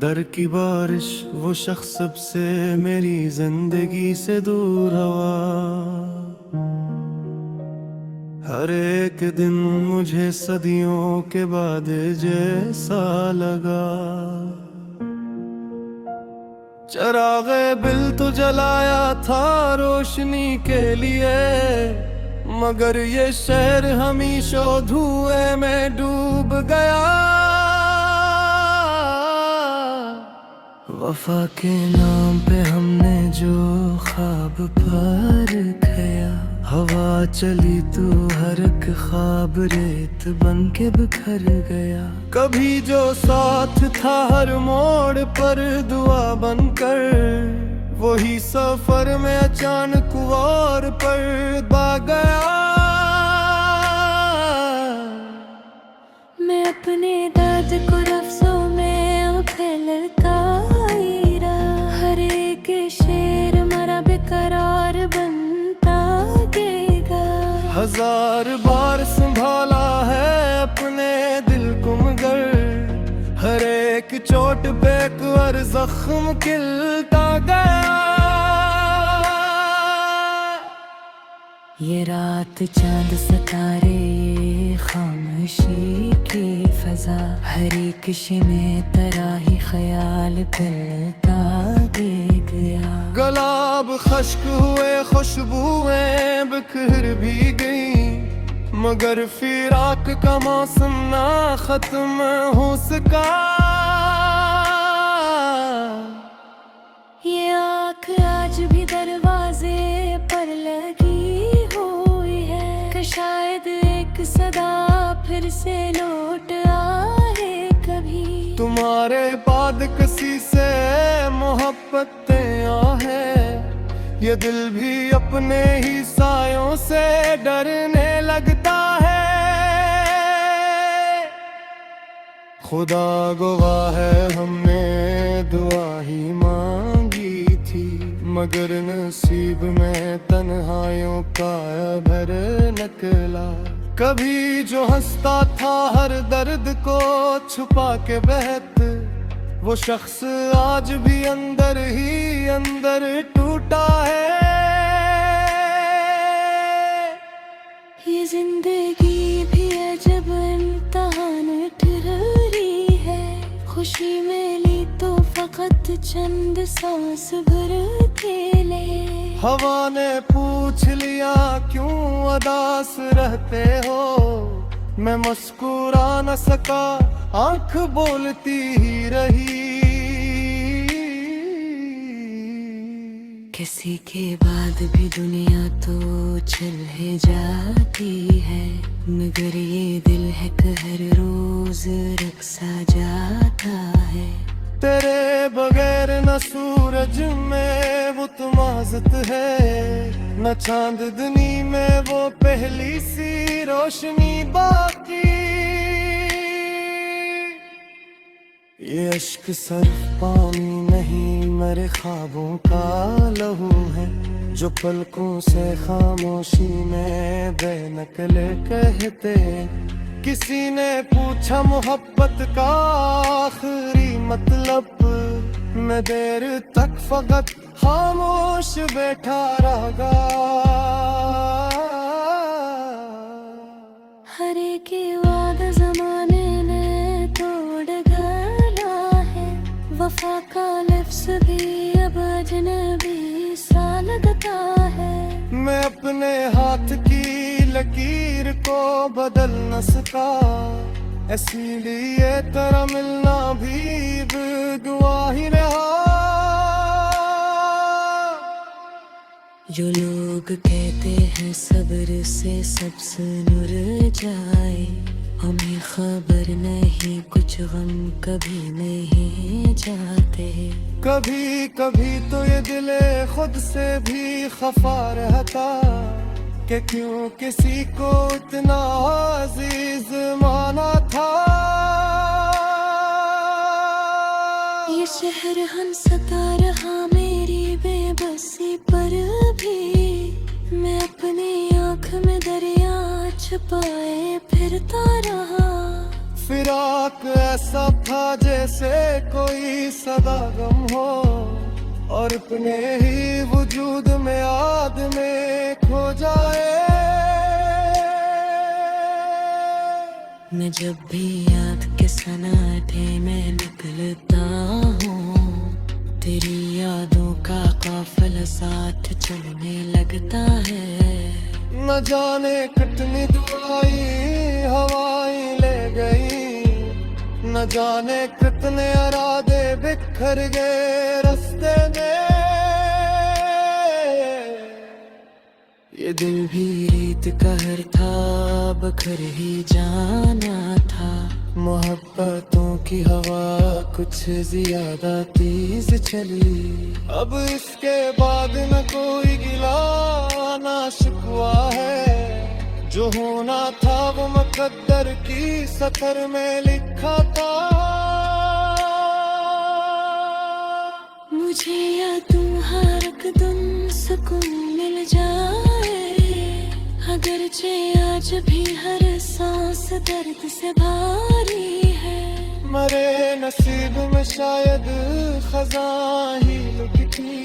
दर की बारिश वो शख्स सबसे मेरी जिंदगी से दूर हवा। हर एक दिन मुझे सदियों के बाद जैसा लगा। चरागे बिल तो जलाया था रोशनी के लिए, मगर ये शहर हमेशा धुएं में डूब गया। वफा के नाम पे हमने जो ख्वाब पर खाया, हवा चली तो हर एक ख्वाब रेत बन के बिखर गया। कभी जो साथ था हर मोड़ पर दुआ बनकर, वही सफर में अचानक वार पर भाग गया। मैं अपने दर्द को लफ्जों में फैलकाई रहा, हर एक शेर मरा बेकरार बनता गेगा। हजार बार संभाला है अपने दिल को, मगर हर एक चोट पे एक और जख्म खिलता गया। ये रात चांद सितारे खामोशी की फजा, हर एक में तराही ख्याल फैलता गया। गुलाब खश्क हुए खुशबुएं बिखर भी गई, मगर फिराक का मौसम ना खत्म हो सका। ये आँख आज भी दरवाजे पर लगी हुई है, कि शायद एक सदा फिर से लौट आए कभी। तुम्हारे बाद किसी से मोहब्बतें आहे, ये दिल भी अपने ही सायों से डरने लगता है। खुदा गवाह है हमने दुआ ही मांगी थी, मगर नसीब में तन्हाइयों का भर निकला। कभी जो हंसता था हर दर्द को छुपा के बहत, वो शख्स आज भी अंदर ही अंदर टूटा है। ये जिंदगी भी अजब इम्तिहान ठहरी है, खुशी मिली तो फकत चंद सांस भर के ले। हवा ने पूछ लिया क्यों उदास रहते हो, मैं मुस्कुरा न सका आंख बोलती ही रही। किसी के बाद भी दुनिया तो चल ही जाती है, मगर ये दिल है कि हर रोज रक्सा जाता है। तेरे बगैर न सूरज में वो तुमाजत है, न चांदनी में वो पहली सी रोशनी बाकी। ये अश्क सिर्फ पानी नहीं मेरे ख्वाबों का लहू है, जो पलकों से खामोशी में बेनकले कहते। किसी ने पूछा मोहब्बत का आखिरी मतलब, मैं देर तक फकत खामोश बैठा रहा। हर एक वादा जमाने ने तोड़ गया है, वफा का लफ्ज़ भी अब अजनबी सा लगता है। मैं अपने हाथ की लकीर को बदल न सका, इसीलिए तेरा मिलना भी दुआ ही रहा। जो लोग कहते हैं सब्र से सब सुर जाए, हमें खबर नहीं कुछ गम कभी नहीं जाते। कभी कभी तो ये दिल खुद से भी खफा रहता, कि क्यों किसी को इतना अजीज माना था। ये शहर हंसता रहा मेरी बेबसी पर भी, मैं अपनी आँख में दरिया छुपाए फिरता रहा। फिराक ऐसा था जैसे कोई सदा गम हो, और अपने ही वजूद में याद में खो जाए। मैं जब भी याद के सन्नाटे में निकलता हूँ, तेरी यादों का काफिला साथ चलने लगता है। न जाने कितनी दुआई हवाएं ले गई, न जाने कितने इरादे बिखर गए रास्ते में। ये दिल भी रीत कहर था, बखर ही जाना था। मोहब्बतों की हवा कुछ ज्यादा तेज चली, अब इसके बाद न कोई गिला ना शिकवा है। जो होना था वो मुकद्दर की सतर में लिखा था। मुझे या तुम्हारा कदम सुकून मिल जाए, अगरचे आज भी हर सांस दर्द से भारी है। मरे नसीब में शायद खज़ां ही लिखी,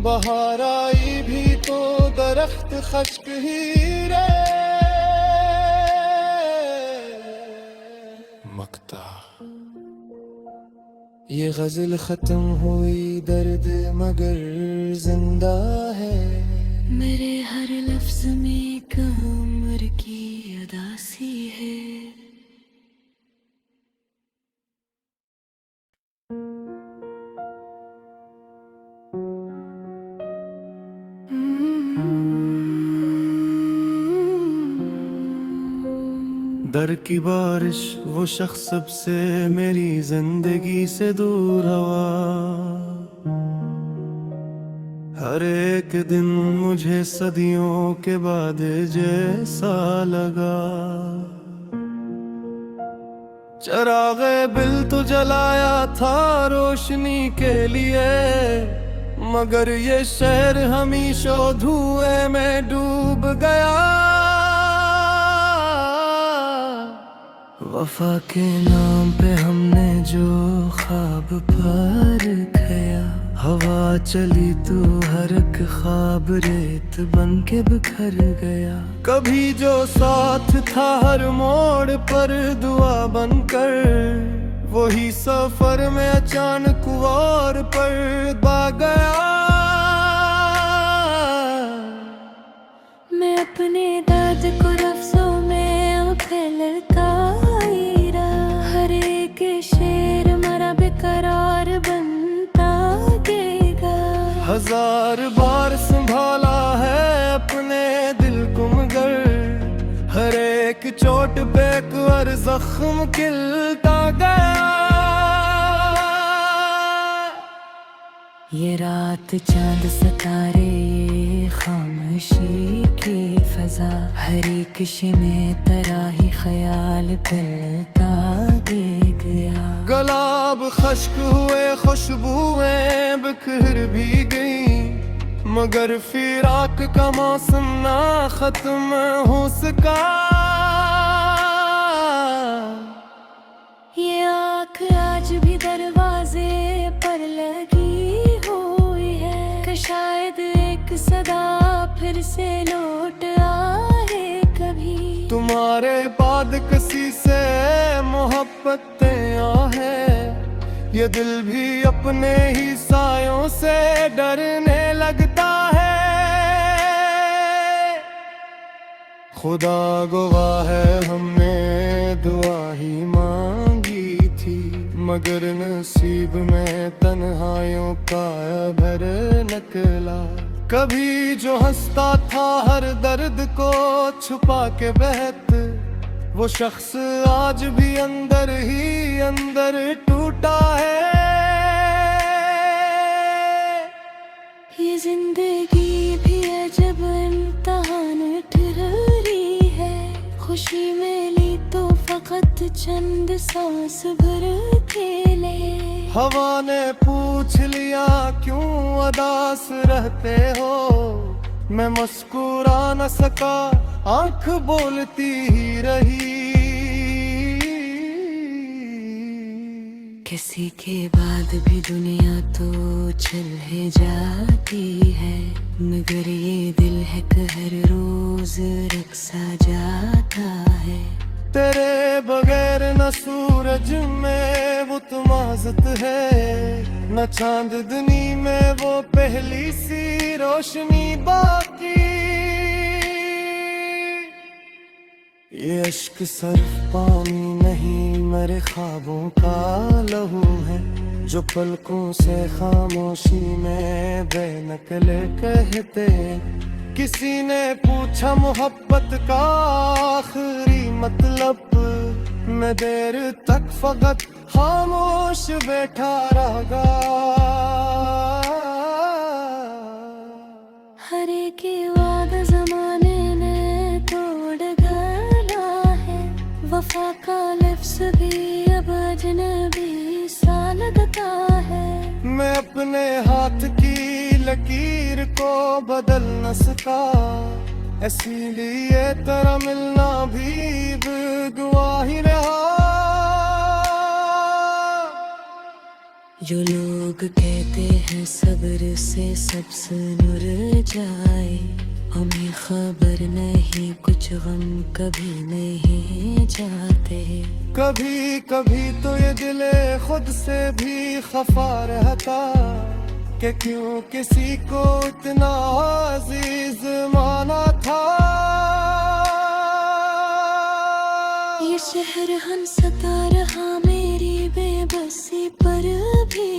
बहार आई भी तो दरख्त खश्क ही रहे। मकता ये गजल खत्म हुई दर्द मगर जिंदा है। मेरे हर लफ्ज में एक उम्र की अदासी है। दर की बारिश वो शख्स सबसे मेरी जिंदगी से दूर हवा। हर एक दिन मुझे सदियों के बाद जैसा लगा। चरागे बिल तो जलाया था रोशनी के लिए, मगर ये शहर हमेशा धुएं में डूब गया। वफा के नाम पे हमने जो ख्वाब पर गया, हवा चली तो हर एक ख्वाब रेत बन के बिखर गया। कभी जो साथ था हर मोड़ पर दुआ बनकर, वही सफर में अचानक वार पर दबा गया। मैं अपने दर्द को लफ्जों में फैलता ही रहा, हर एक शेर मरा बेकरार बनता देगा। हजार बार संभाला है अपने दिल को मगर, हर एक चोट पे एक और जख्म खिलता गया। ये रात चांद सितारे ये खामोशी की फजा, हर एक में तराही ख्याल फिरता दे गया। गुलाब खश्क हुए खुशबुएं बिखर भी गई, मगर फिराक का मौसम ना खत्म हो सका। ये आँख आज भी दरवाजे पर लगी हुई है, कि शायद एक सदा फिर से लौट आए कभी। तुम्हारे बाद किसी से मोहब्बतें आहे, ये दिल भी अपने ही सायों से डरने लगता है। खुदा गवाह है हमने दुआ ही मांगी थी, मगर नसीब में तन्हाइयों का भर निकला। कभी जो हंसता था हर दर्द को छुपा के बहत, वो शख्स आज भी अंदर ही अंदर टूटा है। ये जिंदगी भी अजब इम्तिहान ठहरी है, खुशी मिली तो फकत चंद सांस भर खेले। हवा ने पूछ लिया क्यों उदास रहते हो, मैं मुस्कुरा न सका आंख बोलती ही रही। किसी के बाद भी दुनिया तो चल ही जाती है, मगर ये दिल है कहर रोज रक्सा जाता है। तेरे बगैर न सूरज में वो तुमाजत है, न चांदनी में वो पहली सी रोशनी बाकी। ये अश्क सिर्फ पानी नहीं मेरे ख्वाबों का लहू है, जो पलकों से खामोशी में बेनकले कहते। किसी ने पूछा मोहब्बत का आखिरी मतलब, मैं देर तक फकत खामोश बैठा रहा। हर एक वादा जमाने ने तोड़ गया है, वफा का लफ्ज़ भी अब अजनबी सा लगता है। मैं अपने हाथ की लकीर को बदल न सका, इसीलिए तेरा मिलना भी गवाही रहा। जो लोग कहते हैं सब्र से सब सुर जाए, हमें खबर नहीं कुछ गम कभी नहीं जाते। कभी कभी तो ये दिले खुद से भी खफा रहता, कि क्यों किसी को इतना अजीज माना था। ये शहर हंसता रहा मेरी बेबसी पर भी,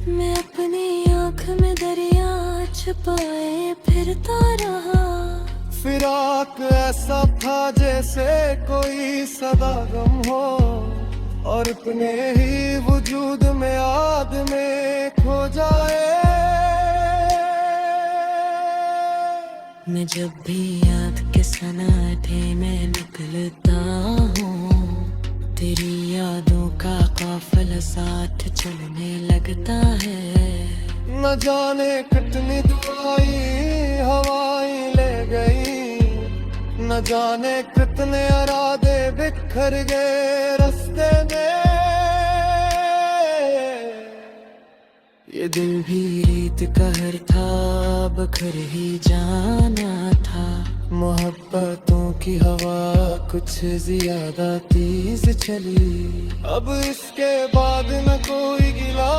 मैं अपनी आँख में दरिया छुपाए फिरता रहा। फिराक ऐसा था जैसे कोई सदा गम हो, और अपने ही वजूद में याद में खो जाए। मैं जब भी याद के सन्नाटे में निकलता हूँ, तेरी यादों का काफिला साथ चलने लगता है। न जाने कितनी दुआई हवाएं ले गई, न जाने कितने इरादे बिखर गए रास्ते में। ये दिल भी रीत कहर था, बखर ही जाना था। मोहब्बतों की हवा कुछ ज्यादा तेज चली, अब इसके बाद न कोई गिला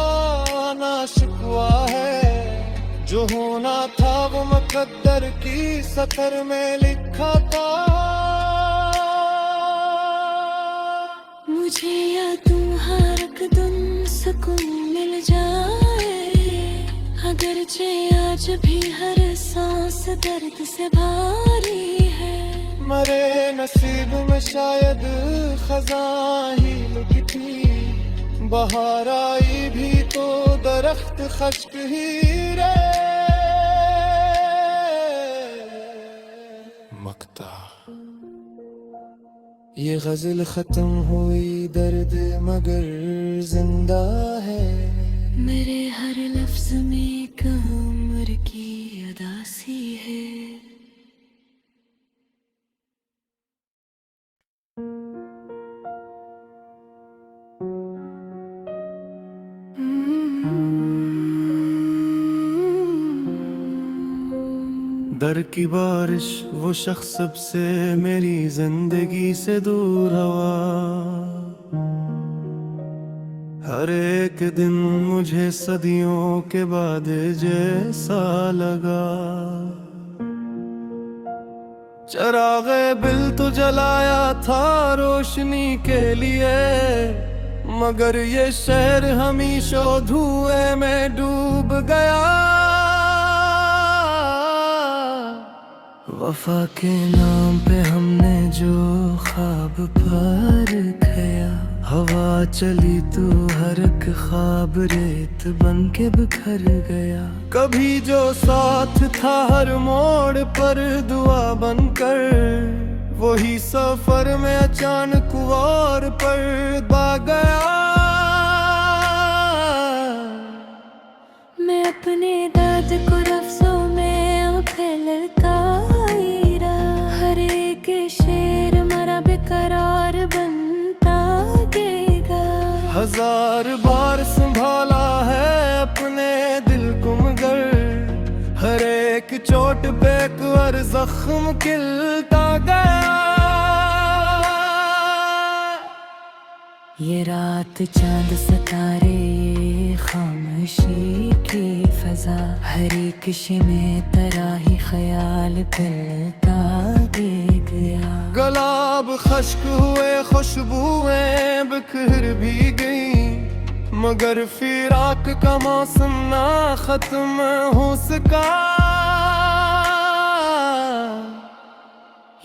ना शिकवा है। जो होना था वो मुकद्दर की सतर में लिखा था। मुझे या तुम हर एक दिन सुकून मिल जाए, अगरचे आज भी हर सांस दर्द से भारी है। मरे नसीब में शायद खज़ां ही लुकी थी, बहार आई भी तो दरख्त खश्क ही रहे। मकता ये गजल खत्म हुई दर्द मगर जिंदा है, मेरे हर लफ्ज में एक उम्र की अदासी है। दर की बारिश वो शख्स सबसे मेरी जिंदगी से दूर हवा। हर एक दिन मुझे सदियों के बाद जैसा लगा। चरागे बिल तो जलाया था रोशनी के लिए, मगर ये शहर हमेशा धुएं में डूब गया। वफा के नाम पे हमने जो ख्वाब पर खाया, हवा चली तो हर एक ख्वाब रेत बन के बिखर गया। कभी जो साथ था हर मोड़ पर दुआ बनकर, वही सफर में अचानक वार पर भाग गया। मैं अपने दर्द को लफ्जों में फैलता ही रहा, हर एक शेर मरा बेकरार बनता गेगा। हजार बार संभाला है अपने दिल को, मगर हर एक चोट पे एक और जख्म खिलता गया। ये रात चांद सितारे, ये खामोशी की फजा, हर एक में तराही ख्याल करता दे गया। गुलाब खश्क हुए, खुशबुएं बिखर भी गई, मगर फिराक का मौसम ना खत्म हो सका।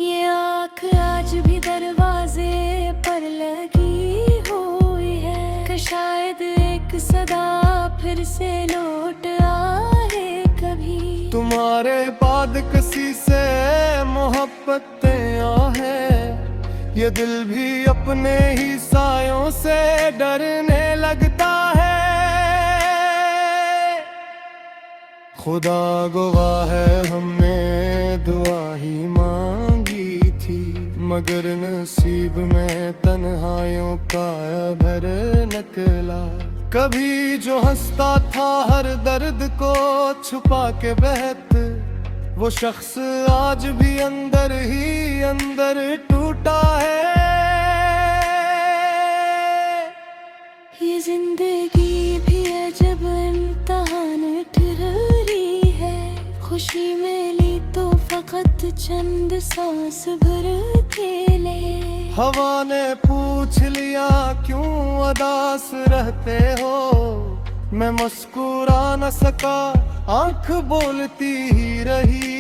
ये आँख आज भी दरवाजे पर लगी हुई है, कि शायद एक सदा फिर से लौट आए कभी। तुम्हारे बाद किसी से मोहब्बतें आहे, ये दिल भी अपने ही सायों से डरने लगता है। खुदा गवाह है हमने दुआ ही मांगी थी, मगर नसीब में तन्हाइयों का भर निकला। कभी जो हंसता था हर दर्द को छुपा के बहत, वो शख्स आज भी अंदर ही अंदर टूटा है। ये जिंदगी भी अजब इम्तिहान ठहरी है, खुशी मिली तो फकत चंद सांस भर के ले। हवा ने पूछ लिया क्यों उदास रहते हो, मैं मुस्कुरा न सका, आंख बोलती ही रही।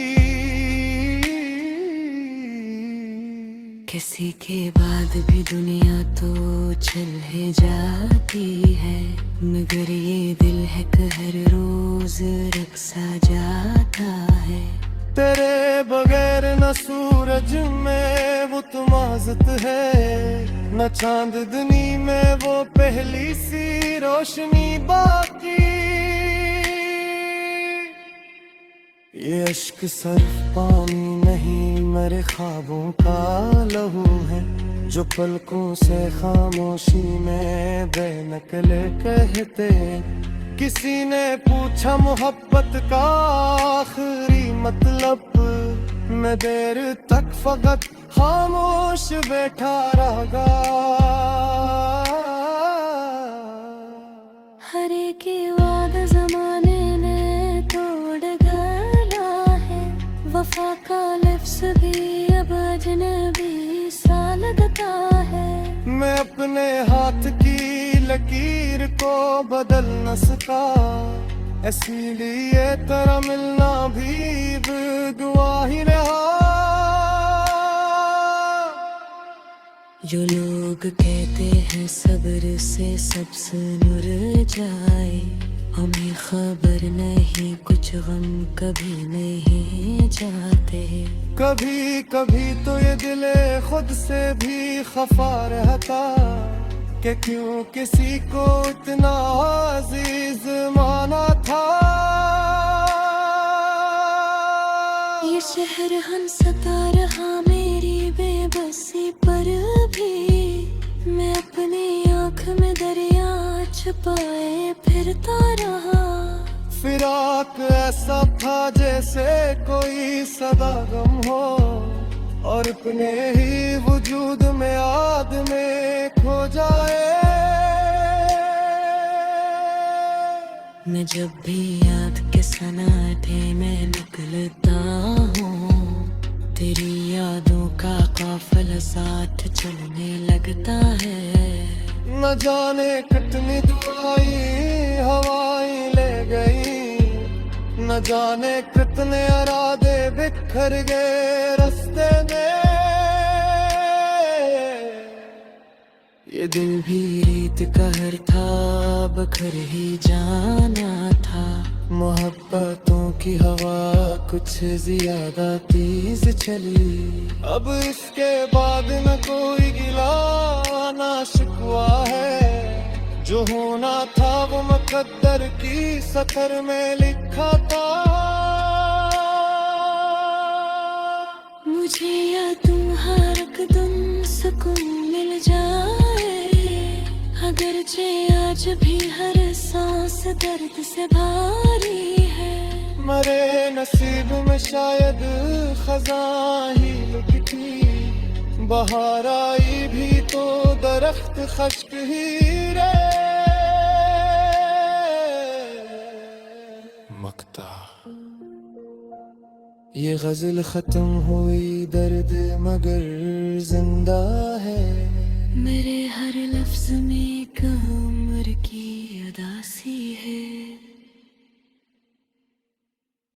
किसी के बाद भी दुनिया तो चल ही जाती है, मगर ये दिल है कि हर रोज रक्सा जाता है। तेरे बगैर न सूरज में वो तुमाजत है, न चांदनी में वो पहली सी रोशनी बाकी। ये अश्क सिर्फ पानी नहीं, मेरे ख्वाबों का लहू है, जो पलकों से खामोशी में बेनकले कहते। किसी ने पूछा मोहब्बत का आखिरी मतलब, मैं देर तक फकत खामोश बैठा रहा। हर एक वादा जमाने ने तोड़ गया है, वफा का लफ्ज़ भी अब अजनबी सा लगता है। मैं अपने हाथ की लकीर को बदल न सका, इसीलिए तेरा मिलना भी दुआ ही रहा। जो लोग कहते हैं सब्र से सब सुर जाए, हमें खबर नहीं कुछ गम कभी नहीं जाते। कभी कभी तो ये दिल खुद से भी खफा रहता, कि क्यों किसी को इतना अजीज माना था। ये शहर हंसता रहा मेरी बेबसी पर भी, मैं अपनी आँख में दरिया छुपाए फिरता रहा। फिराक ऐसा था जैसे कोई सदा गम हो, और अपने ही वजूद में आदमी खो जाए। मैं जब भी याद के सन्नाटे में निकलता हूँ, तेरी यादों का काफिला साथ चलने लगता है। न जाने कितनी दुआई हवाएं ले गई, न जाने कितने इरादे बिखर गए रास्ते में। ये दिल भी रीत कहर था, बखर ही जाना था। मोहब्बतों की हवा कुछ ज्यादा तेज चली, अब इसके बाद न कोई गिला ना शिकवा है। जो होना था वो मुकद्दर की सतर में लिखा था। मुझे या तुम्हारा सुकून मिल जाए, अगर भी हर सांस दर्द से भारी है। मरे नसीब में शायद खज़ां ही लुटती, बहार आई भी तो दरख्त खश्क ही रहे। मकता ये गजल खत्म हुई दर्द मगर जिंदा है। मेरे हर लफ्ज में एक उम्र की उदासी है।